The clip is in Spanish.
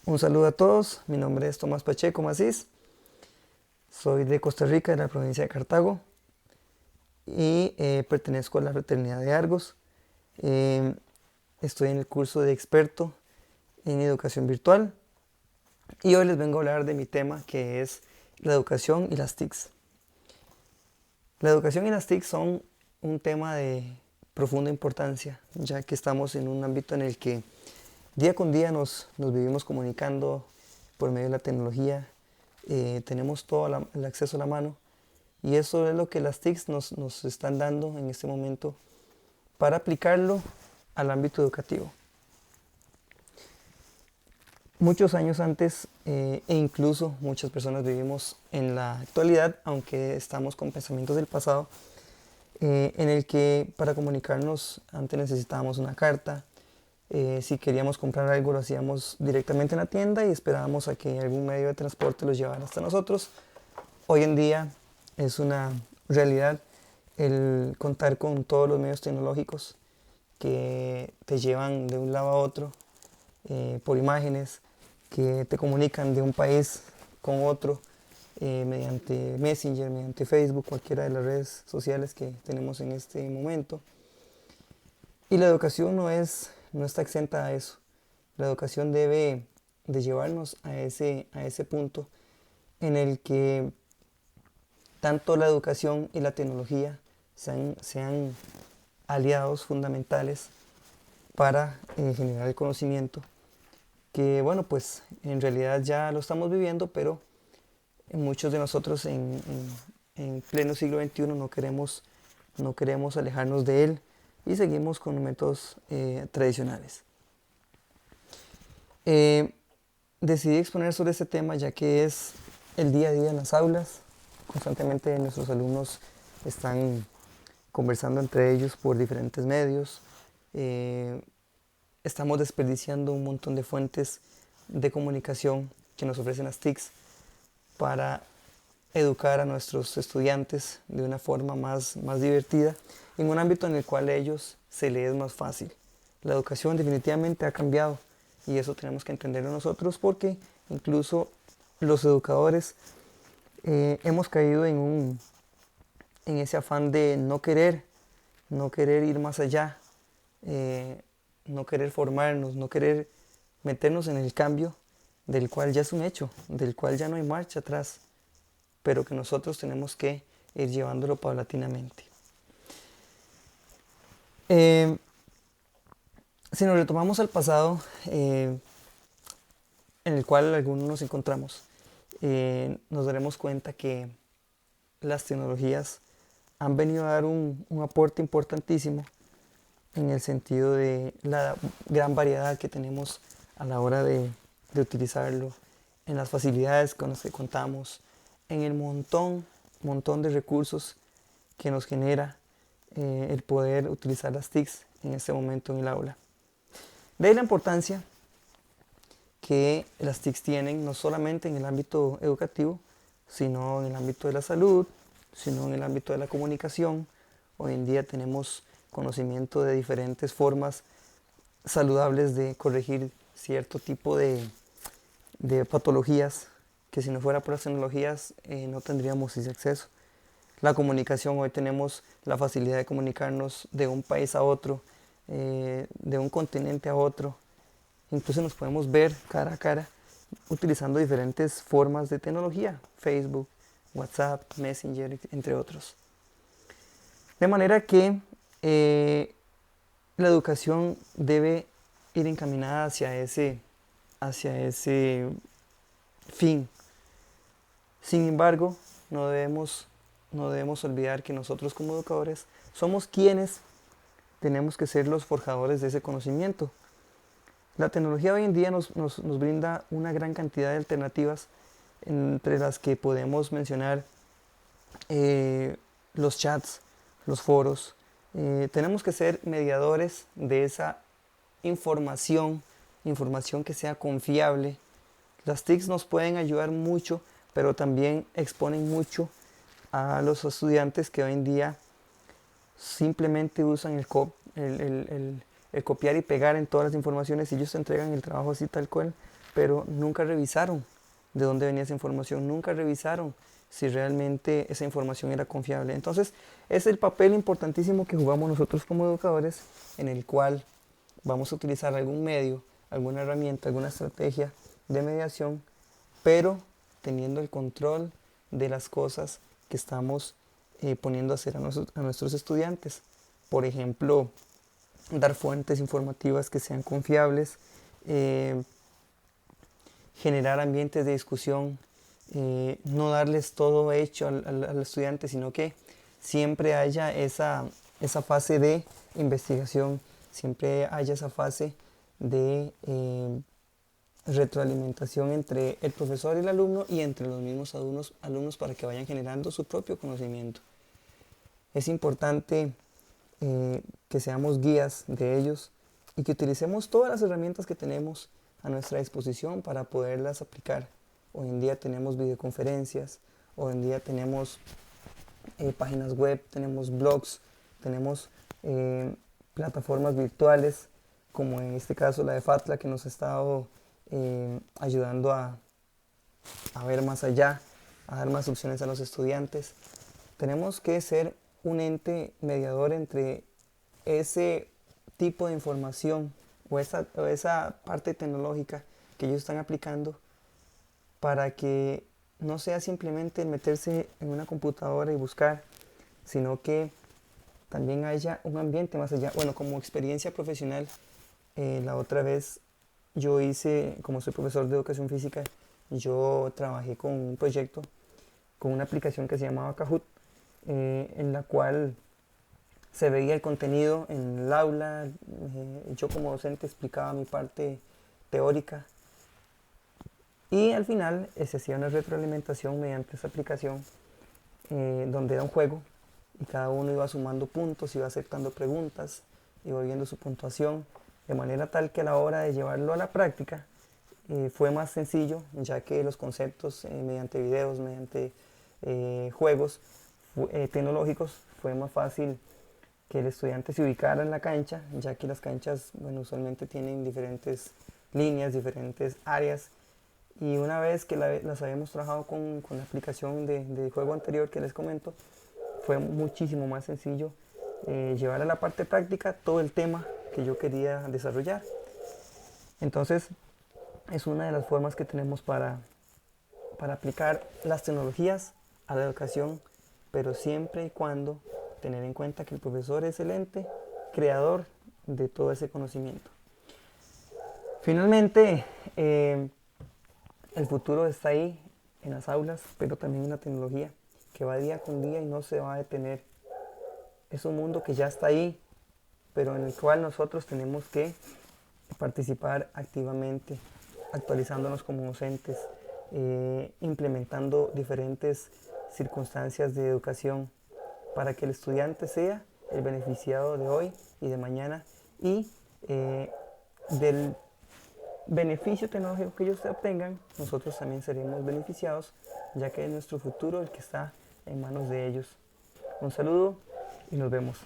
Un saludo a todos, mi nombre es Tomás Pacheco Macís, soy de Costa Rica, de la provincia de Cartago y pertenezco a la fraternidad de Argos. Eh, Estoy en el curso de experto en educación virtual y hoy les vengo a hablar de mi tema que es la educación y las TICs. La educación y las TICs son un tema de profunda importancia, ya que estamos en un ámbito en el que día con día nos vivimos comunicando por medio de la tecnología, tenemos todo el acceso a la mano y eso es lo que las TICs nos están dando en este momento para aplicarlo al ámbito educativo. Muchos años antes e incluso muchas personas vivimos en la actualidad, aunque estamos con pensamientos del pasado, en el que para comunicarnos antes necesitábamos una carta. Si queríamos comprar algo lo hacíamos directamente en la tienda y esperábamos a que algún medio de transporte los llevara hasta nosotros. Hoy en día es una realidad el contar con todos los medios tecnológicos que te llevan de un lado a otro por imágenes, que te comunican de un país con otro mediante Messenger, mediante Facebook, cualquiera de las redes sociales que tenemos en este momento. Y la educación no está exenta a eso. La educación debe de llevarnos a ese punto en el que tanto la educación y la tecnología sean aliados fundamentales para generar el conocimiento, que bueno, pues en realidad ya lo estamos viviendo, pero muchos de nosotros en pleno siglo XXI no queremos alejarnos de él y seguimos con métodos tradicionales. Eh, Decidí exponer sobre este tema ya que es el día a día en las aulas. Constantemente nuestros alumnos están conversando entre ellos por diferentes medios. Eh, Estamos desperdiciando un montón de fuentes de comunicación que nos ofrecen las TICs para educar a nuestros estudiantes de una forma más divertida, en un ámbito en el cual a ellos se les es más fácil. La educación definitivamente ha cambiado y eso tenemos que entenderlo nosotros porque incluso los educadores hemos caído en ese afán de no querer ir más allá, eh, no querer formarnos, no querer meternos en el cambio del cual ya es un hecho, del cual ya no hay marcha atrás, pero que nosotros tenemos que ir llevándolo paulatinamente. Eh, si nos retomamos al pasado en el cual algunos nos encontramos, nos daremos cuenta que las tecnologías han venido a dar un aporte importantísimo en el sentido de la gran variedad que tenemos a la hora de utilizarlo, en las facilidades con las que contamos, en el montón de recursos que nos genera el poder utilizar las TICs en este momento en el aula. De ahí la importancia que las TICs tienen no solamente en el ámbito educativo, sino en el ámbito de la salud, sino en el ámbito de la comunicación. Hoy en día tenemos conocimiento de diferentes formas saludables de corregir cierto tipo de patologías que si no fuera por las tecnologías no tendríamos ese acceso. La comunicación, hoy tenemos la facilidad de comunicarnos de un país a otro, de un continente a otro. Incluso nos podemos ver cara a cara utilizando diferentes formas de tecnología, Facebook, WhatsApp, Messenger, entre otros. De manera que la educación debe ir encaminada hacia ese fin. Sin embargo, no debemos olvidar que nosotros como educadores somos quienes tenemos que ser los forjadores de ese conocimiento. La tecnología hoy en día nos brinda una gran cantidad de alternativas, entre las que podemos mencionar los chats, los foros. Tenemos que ser mediadores de esa información que sea confiable. Las TICs nos pueden ayudar mucho, pero también exponen mucho a los estudiantes que hoy en día simplemente usan el copiar y pegar en todas las informaciones y ellos te entregan el trabajo así tal cual, pero nunca revisaron de dónde venía esa información, nunca revisaron si realmente esa información era confiable. Entonces, es el papel importantísimo que jugamos nosotros como educadores, en el cual vamos a utilizar algún medio, alguna herramienta, alguna estrategia de mediación, pero teniendo el control de las cosas que estamos poniendo a hacer a nuestros estudiantes. Por ejemplo, dar fuentes informativas que sean confiables, generar ambientes de discusión, no darles todo hecho al estudiante, sino que siempre haya esa fase de investigación, siempre haya esa fase de retroalimentación entre el profesor y el alumno y entre los mismos alumnos para que vayan generando su propio conocimiento. Es importante que seamos guías de ellos y que utilicemos todas las herramientas que tenemos a nuestra disposición para poderlas aplicar. Hoy en día tenemos videoconferencias, hoy en día tenemos páginas web, tenemos blogs, tenemos plataformas virtuales, como en este caso la de FATLA, que nos ha estado ayudando a ver más allá, a dar más opciones a los estudiantes. Tenemos que ser un ente mediador entre ese tipo de información o esa parte tecnológica que ellos están aplicando, para que no sea simplemente meterse en una computadora y buscar, sino que también haya un ambiente más allá. Bueno, como experiencia profesional, la otra vez yo hice, como soy profesor de educación física, yo trabajé con un proyecto, con una aplicación que se llamaba Kahoot, en la cual se veía el contenido en el aula, yo como docente explicaba mi parte teórica y al final se hacía una retroalimentación mediante esa aplicación, donde era un juego y cada uno iba sumando puntos, iba aceptando preguntas, iba viendo su puntuación, de manera tal que a la hora de llevarlo a la práctica fue más sencillo, ya que los conceptos mediante videos, mediante juegos tecnológicos, fue más fácil que el estudiante se ubicara en la cancha, ya que las canchas, bueno, usualmente tienen diferentes líneas, diferentes áreas, y una vez que las habíamos trabajado con la aplicación de juego anterior que les comento, fue muchísimo más sencillo llevar a la parte práctica todo el tema que yo quería desarrollar. Entonces, es una de las formas que tenemos para aplicar las tecnologías a la educación, pero siempre y cuando tener en cuenta que el profesor es el ente creador de todo ese conocimiento. Finalmente, el futuro está ahí en las aulas, pero también en la tecnología, que va día con día y no se va a detener. Es un mundo que ya está ahí, pero en el cual nosotros tenemos que participar activamente, actualizándonos como docentes, implementando diferentes circunstancias de educación para que el estudiante sea el beneficiado de hoy y de mañana, y del beneficio tecnológico que ellos obtengan, nosotros también seremos beneficiados, ya que es nuestro futuro el que está en manos de ellos. Un saludo y nos vemos.